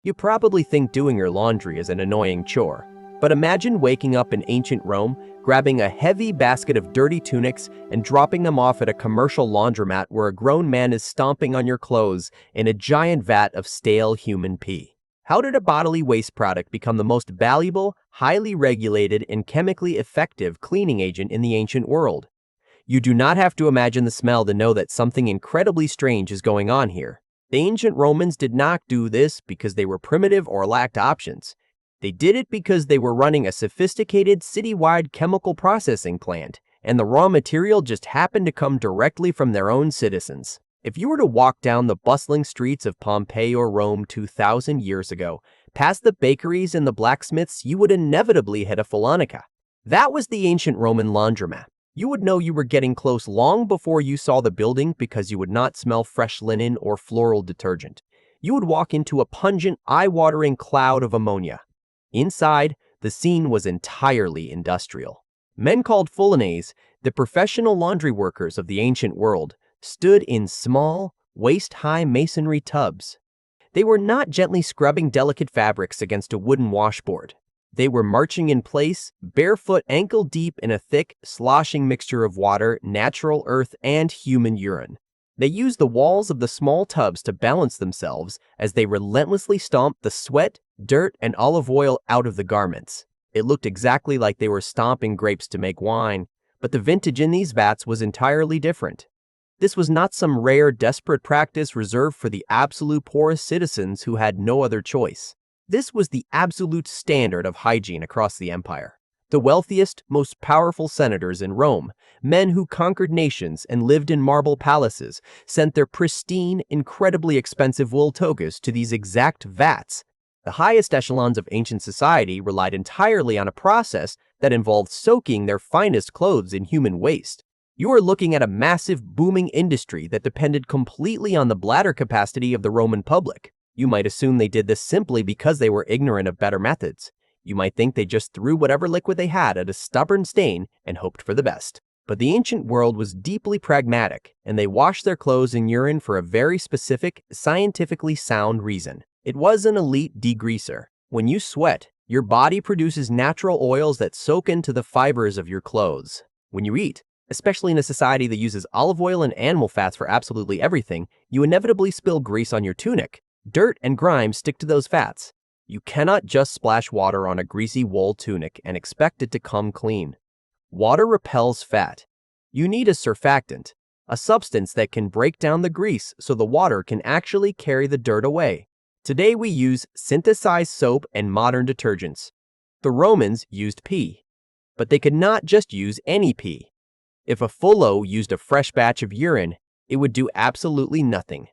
You probably think doing your laundry is an annoying chore, but imagine waking up in ancient Rome, grabbing a heavy basket of dirty tunics and dropping them off at a commercial laundromat where a grown man is stomping on your clothes in a giant vat of stale human pee. How did a bodily waste product become the most valuable, highly regulated, and chemically effective cleaning agent in the ancient world? You do not have to imagine the smell to know that something incredibly strange is going on here. The ancient Romans did not do this because they were primitive or lacked options. They did it because they were running a sophisticated citywide chemical processing plant, and the raw material just happened to come directly from their own citizens. If you were to walk down the bustling streets of Pompeii or Rome 2,000 years ago, past the bakeries and the blacksmiths, you would inevitably hit a Falonica. That was the ancient Roman laundromat. You would know you were getting close long before you saw the building because you would not smell fresh linen or floral detergent. You would walk into a pungent, eye-watering cloud of ammonia. Inside, the scene was entirely industrial. Men called fulanaes, the professional laundry workers of the ancient world, stood in small, waist-high masonry tubs. They were not gently scrubbing delicate fabrics against a wooden washboard. They were marching in place, barefoot, ankle-deep in a thick, sloshing mixture of water, natural earth, and human urine. They used the walls of the small tubs to balance themselves as they relentlessly stomped the sweat, dirt, and olive oil out of the garments. It looked exactly like they were stomping grapes to make wine, but the vintage in these vats was entirely different. This was not some rare, desperate practice reserved for the absolute poorest citizens who had no other choice. This was the absolute standard of hygiene across the empire. The wealthiest, most powerful senators in Rome, men who conquered nations and lived in marble palaces, sent their pristine, incredibly expensive wool togas to these exact vats. The highest echelons of ancient society relied entirely on a process that involved soaking their finest clothes in human waste. You are looking at a massive, booming industry that depended completely on the bladder capacity of the Roman public. You might assume they did this simply because they were ignorant of better methods. You might think they just threw whatever liquid they had at a stubborn stain and hoped for the best. But the ancient world was deeply pragmatic, and they washed their clothes in urine for a very specific, scientifically sound reason. It was an elite degreaser. When you sweat, your body produces natural oils that soak into the fibers of your clothes. When you eat, especially in a society that uses olive oil and animal fats for absolutely everything, you inevitably spill grease on your tunic. Dirt and grime stick to those fats. You cannot just splash water on a greasy wool tunic and expect it to come clean. Water repels fat. You need a surfactant, a substance that can break down the grease so the water can actually carry the dirt away. Today we use synthesized soap and modern detergents. The Romans used pee, but they could not just use any pee. If a fullo used a fresh batch of urine, it would do absolutely nothing.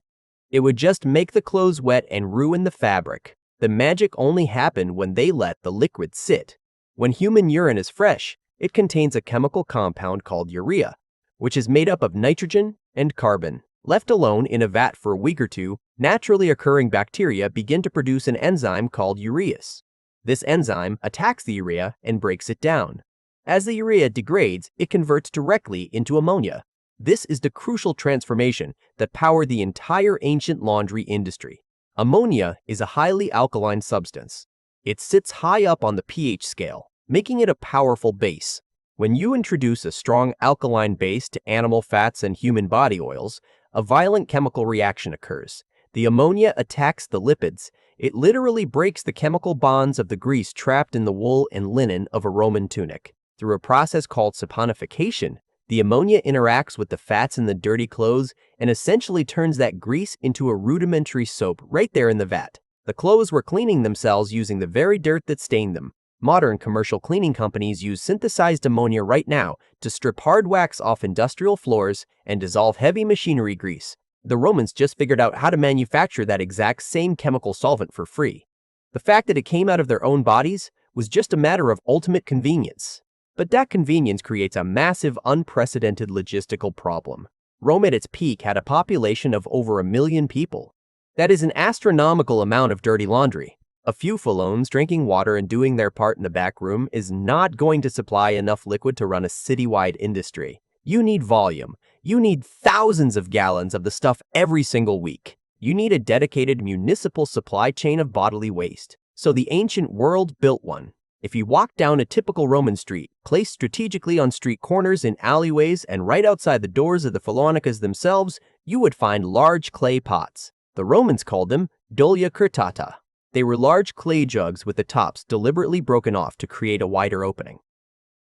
It would just make the clothes wet and ruin the fabric. The magic only happened when they let the liquid sit. When human urine is fresh, it contains a chemical compound called urea, which is made up of nitrogen and carbon. Left alone in a vat for a week or two, naturally occurring bacteria begin to produce an enzyme called urease. This enzyme attacks the urea and breaks it down. As the urea degrades, it converts directly into ammonia. This is the crucial transformation that powered the entire ancient laundry industry. Ammonia is a highly alkaline substance. It sits high up on the pH scale, making it a powerful base. When you introduce a strong alkaline base to animal fats and human body oils, a violent chemical reaction occurs. The ammonia attacks the lipids. It literally breaks the chemical bonds of the grease trapped in the wool and linen of a Roman tunic. Through a process called saponification, the ammonia interacts with the fats in the dirty clothes and essentially turns that grease into a rudimentary soap right there in the vat. The clothes were cleaning themselves using the very dirt that stained them. Modern commercial cleaning companies use synthesized ammonia right now to strip hard wax off industrial floors and dissolve heavy machinery grease. The Romans just figured out how to manufacture that exact same chemical solvent for free. The fact that it came out of their own bodies was just a matter of ultimate convenience. But that convenience creates a massive, unprecedented logistical problem. Rome at its peak had a population of over 1 million people. That is an astronomical amount of dirty laundry. A few Falones drinking water and doing their part in the back room is not going to supply enough liquid to run a citywide industry. You need volume. You need thousands of gallons of the stuff every single week. You need a dedicated municipal supply chain of bodily waste. So the ancient world built one. If you walk down a typical Roman street, placed strategically on street corners in alleyways and right outside the doors of the Phalanacas themselves, you would find large clay pots. The Romans called them dolia curtata. They were large clay jugs with the tops deliberately broken off to create a wider opening.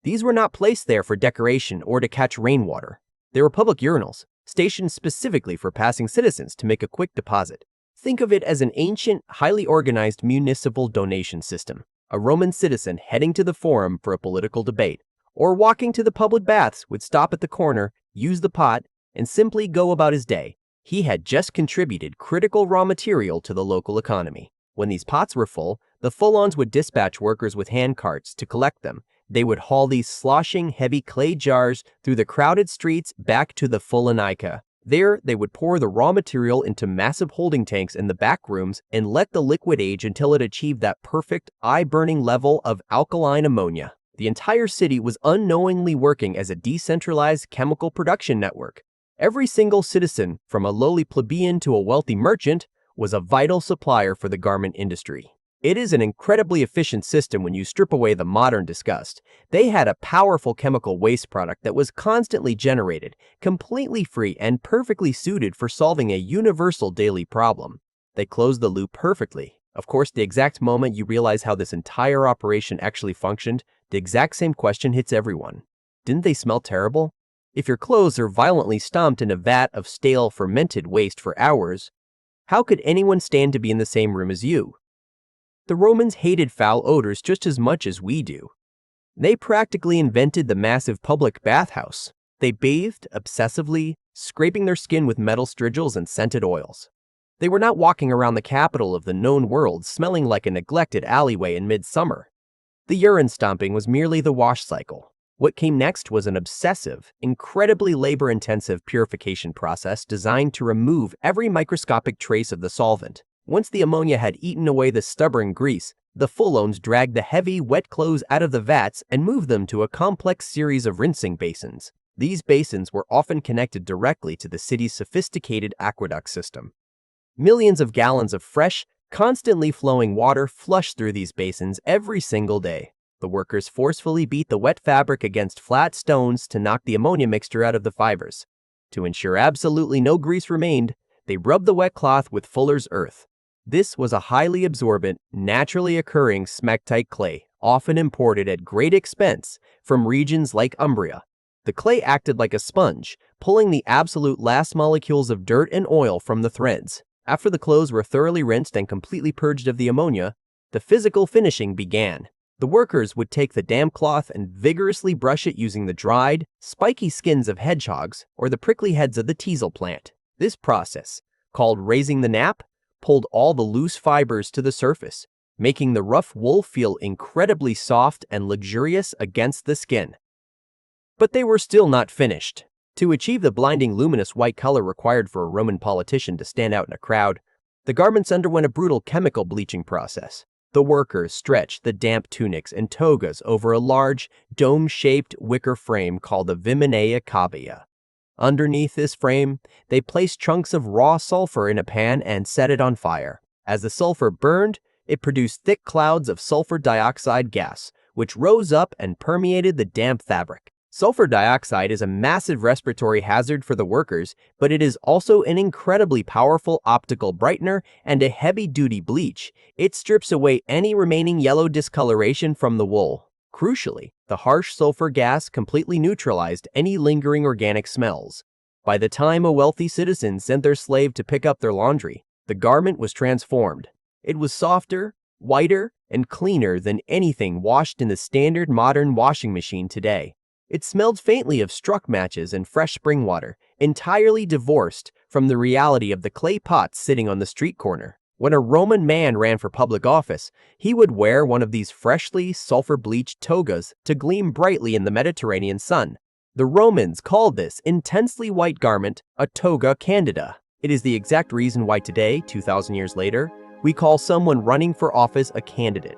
These were not placed there for decoration or to catch rainwater. They were public urinals, stationed specifically for passing citizens to make a quick deposit. Think of it as an ancient, highly organized municipal donation system. A Roman citizen heading to the forum for a political debate, or walking to the public baths would stop at the corner, use the pot, and simply go about his day. He had just contributed critical raw material to the local economy. When these pots were full, the Fulons would dispatch workers with hand carts to collect them. They would haul these sloshing, heavy clay jars through the crowded streets back to the Phalanaka. There, they would pour the raw material into massive holding tanks in the back rooms and let the liquid age until it achieved that perfect, eye-burning level of alkaline ammonia. The entire city was unknowingly working as a decentralized chemical production network. Every single citizen, from a lowly plebeian to a wealthy merchant, was a vital supplier for the garment industry. It is an incredibly efficient system when you strip away the modern disgust. They had a powerful chemical waste product that was constantly generated, completely free and perfectly suited for solving a universal daily problem. They closed the loop perfectly. Of course, the exact moment you realize how this entire operation actually functioned, the exact same question hits everyone. Didn't they smell terrible? If your clothes are violently stomped in a vat of stale, fermented waste for hours, how could anyone stand to be in the same room as you? The Romans hated foul odors just as much as we do. They practically invented the massive public bathhouse. They bathed obsessively, scraping their skin with metal strigils and scented oils. They were not walking around the capital of the known world smelling like a neglected alleyway in midsummer. The urine stomping was merely the wash cycle. What came next was an obsessive, incredibly labor-intensive purification process designed to remove every microscopic trace of the solvent. Once the ammonia had eaten away the stubborn grease, the Fulons dragged the heavy, wet clothes out of the vats and moved them to a complex series of rinsing basins. These basins were often connected directly to the city's sophisticated aqueduct system. Millions of gallons of fresh, constantly flowing water flushed through these basins every single day. The workers forcefully beat the wet fabric against flat stones to knock the ammonia mixture out of the fibers. To ensure absolutely no grease remained, they rubbed the wet cloth with fuller's earth. This was a highly absorbent, naturally occurring smectite clay, often imported at great expense from regions like Umbria. The clay acted like a sponge, pulling the absolute last molecules of dirt and oil from the threads. After the clothes were thoroughly rinsed and completely purged of the ammonia, the physical finishing began. The workers would take the damp cloth and vigorously brush it using the dried, spiky skins of hedgehogs or the prickly heads of the teasel plant. This process, called raising the nap, pulled all the loose fibers to the surface, making the rough wool feel incredibly soft and luxurious against the skin. But they were still not finished. To achieve the blinding luminous white color required for a Roman politician to stand out in a crowd, the garments underwent a brutal chemical bleaching process. The workers stretched the damp tunics and togas over a large, dome-shaped wicker frame called the viminea cavea. Underneath this frame, they placed chunks of raw sulfur in a pan and set it on fire. As the sulfur burned, it produced thick clouds of sulfur dioxide gas, which rose up and permeated the damp fabric. Sulfur dioxide is a massive respiratory hazard for the workers, but it is also an incredibly powerful optical brightener and a heavy-duty bleach. It strips away any remaining yellow discoloration from the wool. Crucially, the harsh sulfur gas completely neutralized any lingering organic smells. By the time a wealthy citizen sent their slave to pick up their laundry, the garment was transformed. It was softer, whiter, and cleaner than anything washed in the standard modern washing machine today. It smelled faintly of struck matches and fresh spring water, entirely divorced from the reality of the clay pots sitting on the street corner. When a Roman man ran for public office, he would wear one of these freshly sulfur-bleached togas to gleam brightly in the Mediterranean sun. The Romans called this intensely white garment a toga candida. It is the exact reason why today, 2,000 years later, we call someone running for office a candidate.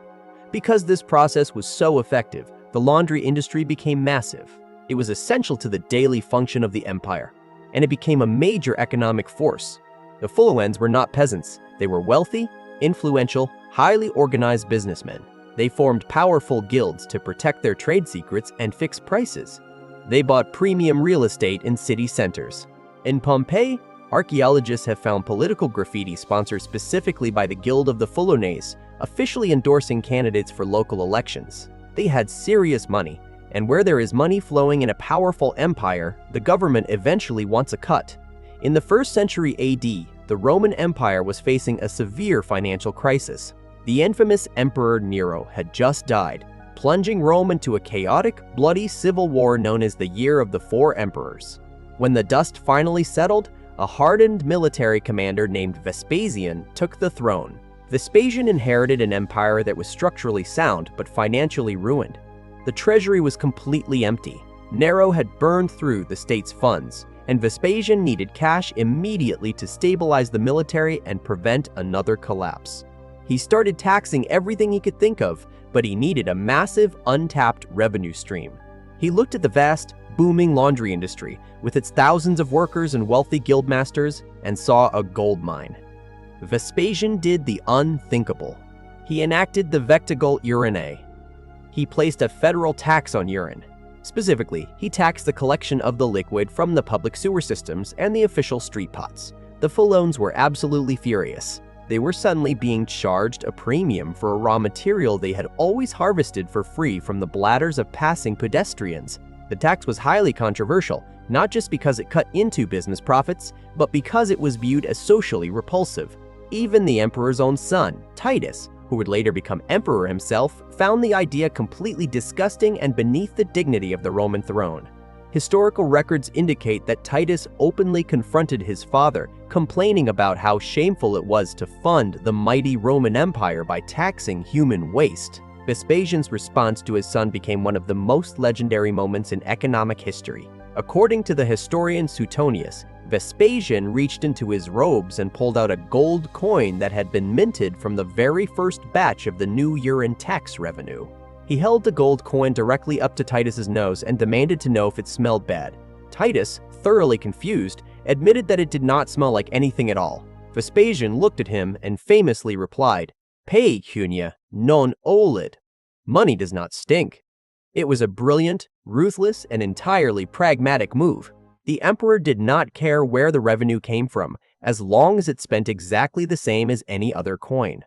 Because this process was so effective, the laundry industry became massive. It was essential to the daily function of the empire, and it became a major economic force. The Pholoens were not peasants. They were wealthy, influential, highly organized businessmen. They formed powerful guilds to protect their trade secrets and fix prices. They bought premium real estate in city centers. In Pompeii, archaeologists have found political graffiti sponsored specifically by the Guild of the Pholones, officially endorsing candidates for local elections. They had serious money, and where there is money flowing in a powerful empire, the government eventually wants a cut. In the 1st century AD, the Roman Empire was facing a severe financial crisis. The infamous Emperor Nero had just died, plunging Rome into a chaotic, bloody civil war known as the Year of the Four Emperors. When the dust finally settled, a hardened military commander named Vespasian took the throne. Vespasian inherited an empire that was structurally sound but financially ruined. The treasury was completely empty. Nero had burned through the state's funds, and Vespasian needed cash immediately to stabilize the military and prevent another collapse. He started taxing everything he could think of, but he needed a massive, untapped revenue stream. He looked at the vast, booming laundry industry with its thousands of workers and wealthy guildmasters and saw a gold mine. Vespasian did the unthinkable. He enacted the vectigal urine. He placed a federal tax on urine. Specifically, he taxed the collection of the liquid from the public sewer systems and the official street pots. The Pholones were absolutely furious. They were suddenly being charged a premium for a raw material they had always harvested for free from the bladders of passing pedestrians. The tax was highly controversial, not just because it cut into business profits, but because it was viewed as socially repulsive. Even the emperor's own son, Titus, who would later become emperor himself, found the idea completely disgusting and beneath the dignity of the Roman throne. Historical records indicate that Titus openly confronted his father, complaining about how shameful it was to fund the mighty Roman Empire by taxing human waste. Vespasian's response to his son became one of the most legendary moments in economic history. According to the historian Suetonius, Vespasian reached into his robes and pulled out a gold coin that had been minted from the very first batch of the new urine tax revenue. He held the gold coin directly up to Titus's nose and demanded to know if it smelled bad. Titus, thoroughly confused, admitted that it did not smell like anything at all. Vespasian looked at him and famously replied, "Pecunia non olet." Money does not stink. It was a brilliant, ruthless, and entirely pragmatic move. The emperor did not care where the revenue came from, as long as it spent exactly the same as any other coin.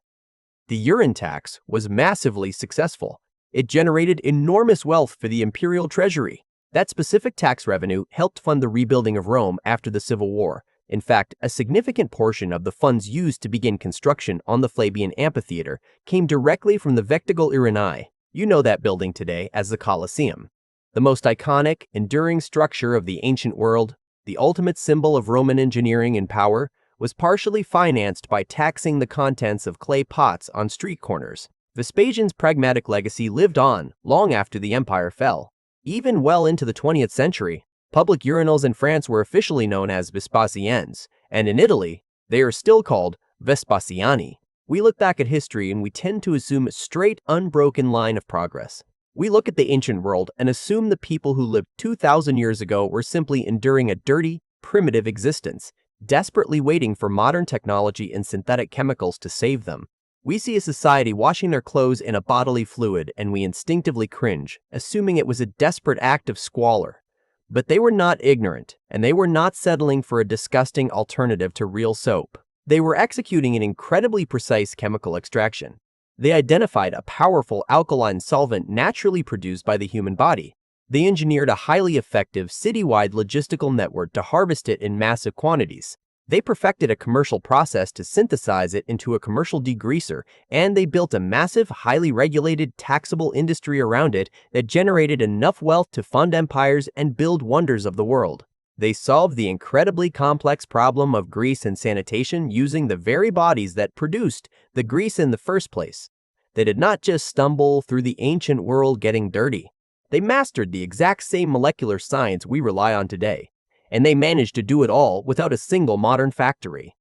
The urine tax was massively successful. It generated enormous wealth for the imperial treasury. That specific tax revenue helped fund the rebuilding of Rome after the Civil War. In fact, a significant portion of the funds used to begin construction on the Flavian Amphitheater came directly from the Vectigal Urinae. You know that building today as the Colosseum. The most iconic, enduring structure of the ancient world, the ultimate symbol of Roman engineering and power, was partially financed by taxing the contents of clay pots on street corners. Vespasian's pragmatic legacy lived on long after the empire fell. Even well into the 20th century, public urinals in France were officially known as Vespasiennes, and in Italy, they are still called Vespasiani. We look back at history and we tend to assume a straight, unbroken line of progress. We look at the ancient world and assume the people who lived 2,000 years ago were simply enduring a dirty, primitive existence, desperately waiting for modern technology and synthetic chemicals to save them. We see a society washing their clothes in a bodily fluid and we instinctively cringe, assuming it was a desperate act of squalor. But they were not ignorant, and they were not settling for a disgusting alternative to real soap. They were executing an incredibly precise chemical extraction. They identified a powerful alkaline solvent naturally produced by the human body. They engineered a highly effective citywide logistical network to harvest it in massive quantities. They perfected a commercial process to synthesize it into a commercial degreaser, and they built a massive, highly regulated, taxable industry around it that generated enough wealth to fund empires and build wonders of the world. They solved the incredibly complex problem of grease and sanitation using the very bodies that produced the grease in the first place. They did not just stumble through the ancient world getting dirty. They mastered the exact same molecular science we rely on today, and they managed to do it all without a single modern factory.